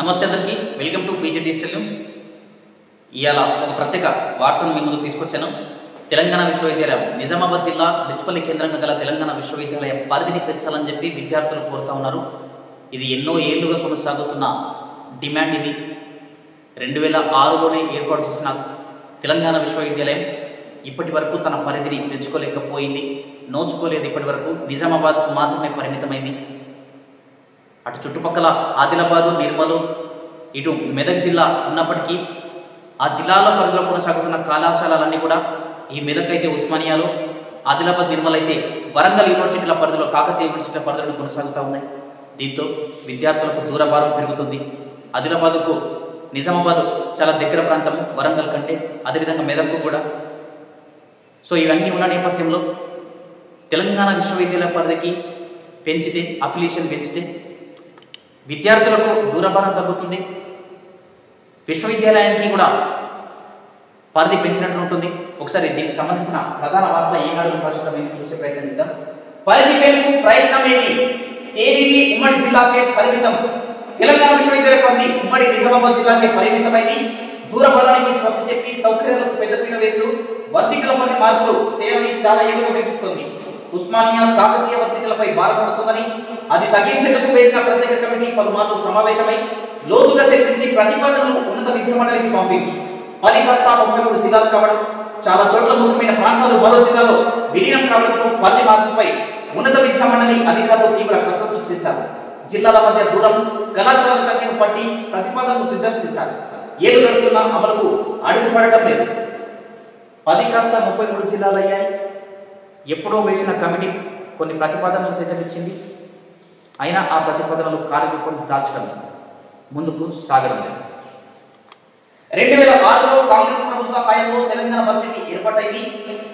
నమస్తే అందరికీ, welcome to PG digital news. ఇవాళ ఒక ప్రత్యేక వార్తను మీ ముందుకు తీసుకొచ్చాను. తెలంగాణ విశ్వవిద్యాలయం నిజామాబాద్ జిల్లా డిచ్పల్లి కేంద్రంగా గల తెలంగాణ విశ్వవిద్యాలయ పరిధిని పెంచాలని చెప్పి విద్యార్థులు కోరుతా ఉన్నారు. ఇది ఎన్నో ఏళ్లుగా కొనసాగుతున్న డిమాండ్. ఇది 2006లోనే ఏర్పాటు చేసిన తెలంగాణ విశ్వవిద్యాలయం ఇప్పటి వరకు తన పరిధిని పెంచుకోలేకపోయింది, నోచుకోలేదు. ఇప్పటి వరకు నిజామాబాద్కు మాత్రమే పరిమితమైంది. అటు చుట్టుపక్కల ఆదిలాబాదు, నిర్మల్, ఇటు మెదక్ జిల్లా ఉన్నప్పటికీ ఆ జిల్లాల పరిధిలో కొనసాగుతున్న కళాశాలలన్నీ కూడా ఈ మెదక్ అయితే ఉస్మానియాలో, ఆదిలాబాద్, నిర్మల్ అయితే వరంగల్ యూనివర్సిటీల పరిధిలో, కాకతీయ యూనివర్సిటీల పరిధిలో కొనసాగుతూ ఉన్నాయి. దీంతో విద్యార్థులకు దూరభారం పెరుగుతుంది. ఆదిలాబాదుకు నిజామాబాద్ చాలా దగ్గర ప్రాంతము వరంగల్ కంటే, అదేవిధంగా మెదక్కు కూడా. సో ఇవన్నీ ఉన్న నేపథ్యంలో తెలంగాణ విశ్వవిద్యాలయ పరిధికి పెంచితే, అఫిలియేషన్ పెంచితే విద్యార్థులకు దూరభారం తగ్గుతుంది. విశ్వవిద్యాలయానికి కూడా పరిధి పెంచినట్టు ఉంటుంది. ఒకసారి దీనికి సంబంధించిన ప్రధాన వార్త ఈనాడు ప్రస్తుతం చూసే ప్రయత్నం చేద్దాం. పరిధి పెంపు ప్రయత్నమేది, ఏబీవీ ఉమ్మడి జిల్లాకే పరిమితం. తెలంగాణ విశ్వవిద్యాలయ పరిధి ఉమ్మడి నిజామాబాద్ జిల్లాకే పరిమితమైంది. దూరభారానికి స్వస్తి చెప్పి సౌకర్యాలకు పెద్దపీట వేస్తూ వర్సిటీల పరిధి మార్పులు చేయమని చాలా ఏళ్ళుగా వినిపిస్తోంది. ఉస్మానియా, కాకతీయ వర్సిటీలపై భారం పడుతుందని, అది తగ్గించేందుకు వేసిన ప్రత్యేక కమిటీ పలుమార్లు సమావేశమై లోతుగా చర్చించి ప్రతిపాదనలు ఉన్నత విద్యా మండలికి పంపింది. 10 కాస్త 33 జిల్లాలు కావడం, చాలా చోట్ల ముఖ్యమైన ప్రాంతాలు మరో జిల్లాలో విలీనం కావడంతో పరిధి మార్పుపై ఉన్నత విద్యా మండలి అధికారులు తీవ్ర కసరత్తు చేశారు. జిల్లాల మధ్య దూరం, కళాశాలల సంఖ్యను బట్టి ప్రతిపాదనలు సిద్ధం చేశారు. ఏడు గడుపుతున్న అమలుకు అడుగు పడటం లేదు. 10 కాస్త 33 జిల్లాలు అయ్యాయి. ఎప్పుడో వేసిన కమిటీ కొన్ని ప్రతిపాదనలు సేకరించింది. అయినా ఆ ప్రతిపాదనలు కార్యరూపం దాల్చడం, ముందుకు సాగడం లేదు. 2006లో కాంగ్రెస్ ప్రభుత్వ హయాంలో తెలంగాణ వర్సిటీ ఏర్పాటైంది.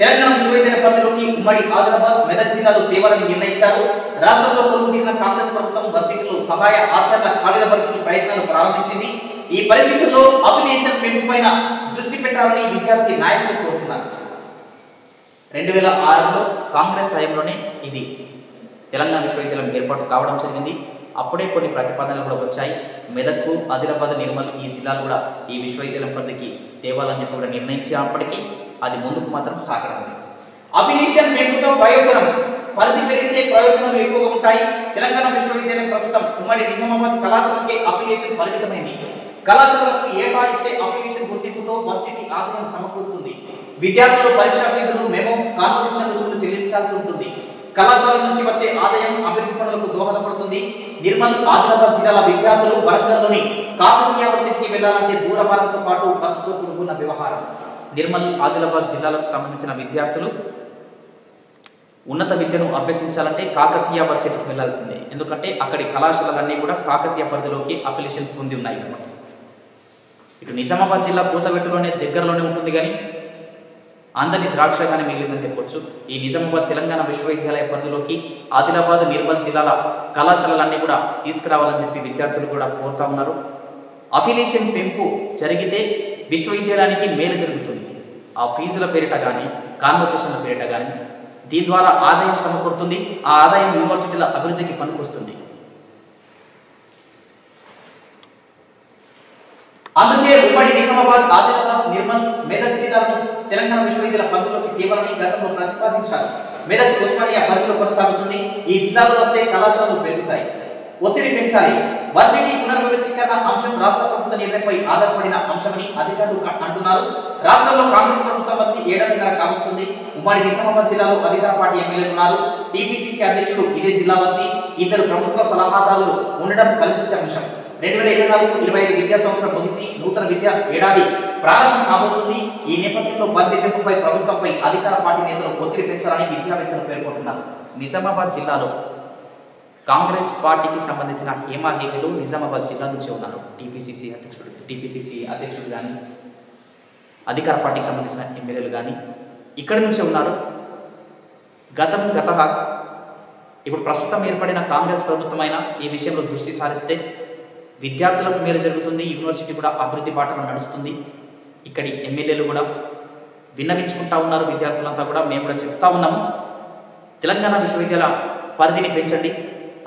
తెలంగాణ విశ్వవిద్యాలయ పరిధిలోకి ఉమ్మడి ఆదిలాబాద్, మెదక్ జిల్లాలు తేవాలని నిర్ణయించారు. రాష్ట్రంలో కొలువు తీరిన కాంగ్రెస్ ప్రభుత్వం వర్సిటీలో సహాయ ఆచరణ ఖాళీల భర్తీకి ప్రయత్నాలు ప్రారంభించింది. ఈ పరిస్థితుల్లో అఫిలియేషన్ పెంపుపైన దృష్టి పెట్టాలని విద్యార్థి నాయకులు కోరుతున్నారు. 2006లో కాంగ్రెస్ హయాంలోనే ఇది తెలంగాణ విశ్వవిద్యాలయం ఏర్పాటు కావడం జరిగింది. అప్పుడే కొన్ని ప్రతిపాదనలు కూడా వచ్చాయి. మెదక్కు, ఆదిలాబాద్, నిర్మల్ ఈ జిల్లాలు కూడా ఈ విశ్వవిద్యాలయం పరిధికి తేవాలని చెప్పి కూడా నిర్ణయించినప్పటికీ అది ముందుకు మాత్రం సాగడం లేదు. అఫిలియేషన్ పెంపుతో ప్రయోజనం, పరిధి పెరిగితే ప్రయోజనాలు ఎక్కువగా ఉంటాయి. తెలంగాణ విశ్వవిద్యాలయం ప్రస్తుతం ఉమ్మడి నిజామాబాద్ కళాశాలకే అఫిలియేషన్ పరిమితమైంది. కళాశాలకు ఏటా ఇచ్చే అఫిలియేషన్ గుర్తింపుతో వర్సిటీ ఆదాయం సమకూరుతుంది. విద్యార్థులు పరీక్షా ఫీజులు, మెమో, కాన్వకేషన్ రుసుములు చెల్లించాల్సి ఉంటుంది. కళాశాల నుంచి వచ్చే ఆదాయం అభివృద్ధి పనులకు దోహదపడుతుంది. నిర్మల్, ఆదిలాబాద్ జిల్లాల విద్యార్థులు వరంగల్లోని కాకతీయ యూనివర్సిటీకి వెళ్లాలంటే దూరభారంతో పాటు ఖర్చుతో కూడుకున్న వ్యవహారం. నిర్మల్, ఆదిలాబాద్ జిల్లాలకు సంబంధించిన విద్యార్థులు ఉన్నత విద్యను అభ్యసించాలంటే కాకతీయ యూనివర్సిటీకి వెళ్లాల్సిందే. ఎందుకంటే అక్కడి కళాశాలలన్నీ కూడా కాకతీయ పరిధిలోకి అఫిలియేషన్ పొంది ఉన్నాయి అన్నమాట. ఇటు నిజామాబాద్ జిల్లా పూతవెట్టులోనే దగ్గరలోనే ఉంటుంది, కానీ అందరినీ ద్రాక్షగానే మిగిలిందని చెప్పొచ్చు. ఈ నిజామాబాద్ తెలంగాణ విశ్వవిద్యాలయ పరిధిలోకి ఆదిలాబాద్, నిర్మల్ జిల్లాల కళాశాలలన్నీ కూడా తీసుకురావాలని చెప్పి విద్యార్థులు కూడా కోరుతా ఉన్నారు. అఫిలియేషన్ పెంపు జరిగితే విశ్వవిద్యాలయానికి మేలు జరుగుతుంది. ఆ ఫీజుల పేరిట కానీ, కాన్వకేషన్ల పేరిట కానీ, దీని ద్వారా ఆదాయం సమకూరుతుంది. ఆ ఆదాయం యూనివర్సిటీల అభివృద్ధికి పనికొస్తుంది. అందుకే ఉమ్మడి నిజామాబాద్, ఆదిలాబాద్, నిర్మల్, మెదక్ జిల్లాలను తెలంగాణ విశ్వవిద్యాలయ పరిధిలోకి తీవ్రమని గతంలో ప్రతిపాదించారు. మెదక్, ఉస్మానియా పరిధిలో కొనసాగుతుంది. ఈ జిల్లాలో వస్తే కళాశాలలు పెరుగుతాయి. ఒత్తిడి పెంచాలి. వర్సిటీ పునర్వ్యవస్థీకరణ అంశం రాష్ట్ర ప్రభుత్వ నిర్ణయంపై ఆధారపడిన అంశమని అధికారులు అంటున్నారు. రాష్ట్రంలో కాంగ్రెస్ ప్రభుత్వం వచ్చి 7 ఏళ్లున్నర కావస్తుంది. ఉమ్మడి నిజామాబాద్ జిల్లాలో అధికార పార్టీ ఎమ్మెల్యేలు ఉన్నారు. టీపీసీసీ అధ్యక్షుడు ఇదే జిల్లా వాసి, ఇద్దరు ప్రభుత్వ సలహాదారులు ఉండడం కలిసి వచ్చే అంశం. 2024-25 విద్యా సంవత్సరం ముగిసి నూతన విద్యా ఏడాది ప్రారంభం కాబోతుంది. ఈ నేపథ్యంలో పరిధి పెంపుపై ప్రభుత్వంపై అధికార పార్టీ నేతలు ఒత్తిడి పెంచాలని విద్యావేత్తలు పేర్కొంటున్నారు. నిజామాబాద్ జిల్లాలో కాంగ్రెస్ పార్టీకి సంబంధించిన హేమాహేమిలు నిజామాబాద్ జిల్లా నుంచి ఉన్నారు. టీపీసీసీ అధ్యక్షుడు కానీ, అధికార పార్టీకి సంబంధించిన ఎమ్మెల్యేలు కానీ ఇక్కడి నుంచే ఉన్నారు. ఇప్పుడు ప్రస్తుతం ఏర్పడిన కాంగ్రెస్ ప్రభుత్వమైన ఈ విషయంలో దృష్టి సారిస్తే విద్యార్థులకు మేలు జరుగుతుంది. యూనివర్సిటీ కూడా అభివృద్ధి బాటలో నడుస్తుంది. ఇక్కడి ఎమ్మెల్యేలు కూడా విన్నవించుకుంటా ఉన్నారు. విద్యార్థులంతా కూడా మేము కూడా చెప్తా ఉన్నాము, తెలంగాణ విశ్వవిద్యాలయ పరిధిని పెంచండి,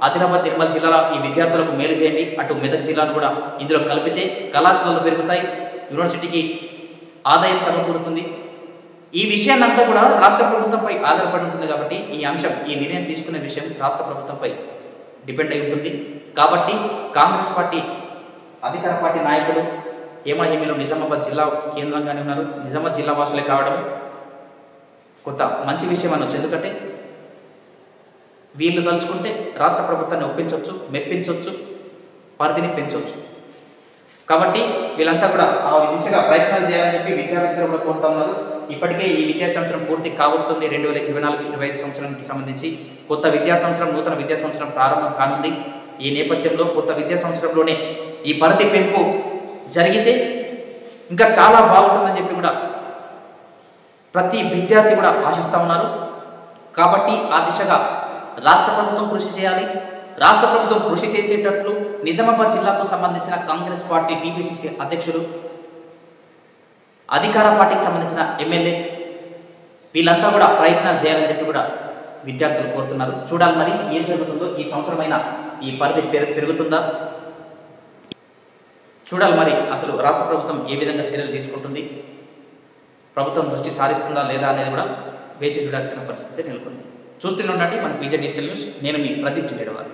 ఆదిలాబాద్ నిర్మల్ జిల్లాల ఈ విద్యార్థులకు మేలు చేయండి. అటు మెదక్ జిల్లాను కూడా ఇందులో కలిపితే కళాశాలలు పెరుగుతాయి, యూనివర్సిటీకి ఆదాయం సమకూరుతుంది. ఈ విషయాన్ని అంతా కూడా రాష్ట్ర ప్రభుత్వంపై ఆధారపడి ఉంటుంది. కాబట్టి ఈ అంశం, ఈ నిర్ణయం తీసుకునే విషయం రాష్ట్ర ప్రభుత్వంపై డిపెండ్ అయి ఉంటుంది. కాబట్టి కాంగ్రెస్ పార్టీ అధికార పార్టీ నాయకులు హేమాహేమీలో నిజామాబాద్ జిల్లా కేంద్రంగానే ఉన్నారు. నిజామాబాద్ జిల్లా వాసులే కావడం కొంత మంచి విషయం అనొచ్చు. ఎందుకంటే వీళ్ళు తలుచుకుంటే రాష్ట్ర ప్రభుత్వాన్ని ఒప్పించవచ్చు, మెప్పించవచ్చు, పరిధిని పెంచవచ్చు. కాబట్టి వీళ్ళంతా కూడా ఆ దిశగా ప్రయత్నాలు చేయాలని చెప్పి విద్యావేత్తలు కూడా కోరుతా ఉన్నారు. ఇప్పటికే ఈ విద్యా సంవత్సరం పూర్తి కావస్తుంది. 2024-25 సంవత్సరానికి సంబంధించి కొత్త విద్యా సంవత్సరం, నూతన విద్యా సంవత్సరం ప్రారంభం కానుంది. ఈ నేపథ్యంలో కొత్త విద్యా సంవత్సరంలోనే ఈ పరిధి పెంపు జరిగితే ఇంకా చాలా బాగుంటుందని చెప్పి కూడా ప్రతి విద్యార్థి కూడా ఆశిస్తూ ఉన్నారు. కాబట్టి ఆ దిశగా రాష్ట్ర ప్రభుత్వం కృషి చేయాలి. రాష్ట్ర ప్రభుత్వం కృషి చేసేటట్లు నిజామాబాద్ జిల్లాకు సంబంధించిన కాంగ్రెస్ పార్టీ టీపీసీసీ అధ్యక్షులు, అధికార పార్టీకి సంబంధించిన ఎమ్మెల్యే వీళ్ళంతా కూడా ప్రయత్నాలు చేయాలని చెప్పి కూడా విద్యార్థులు కోరుతున్నారు. చూడాలి మరి ఏం జరుగుతుందో. ఈ సంవత్సరమైనా ఈ పరిధి పెరుగుతుందా చూడాలి. మరి అసలు రాష్ట్ర ప్రభుత్వం ఏ విధంగా చర్యలు తీసుకుంటుంది, ప్రభుత్వం దృష్టి సారిస్తుందా లేదా అనేది కూడా వేచి చూడాల్సిన పరిస్థితి నెలకొంది. చూస్తూనే ఉండండి మన పీజే డిజిటల్ న్యూస్. నేను మీ ప్రదీప్ చిల్లెడవారు.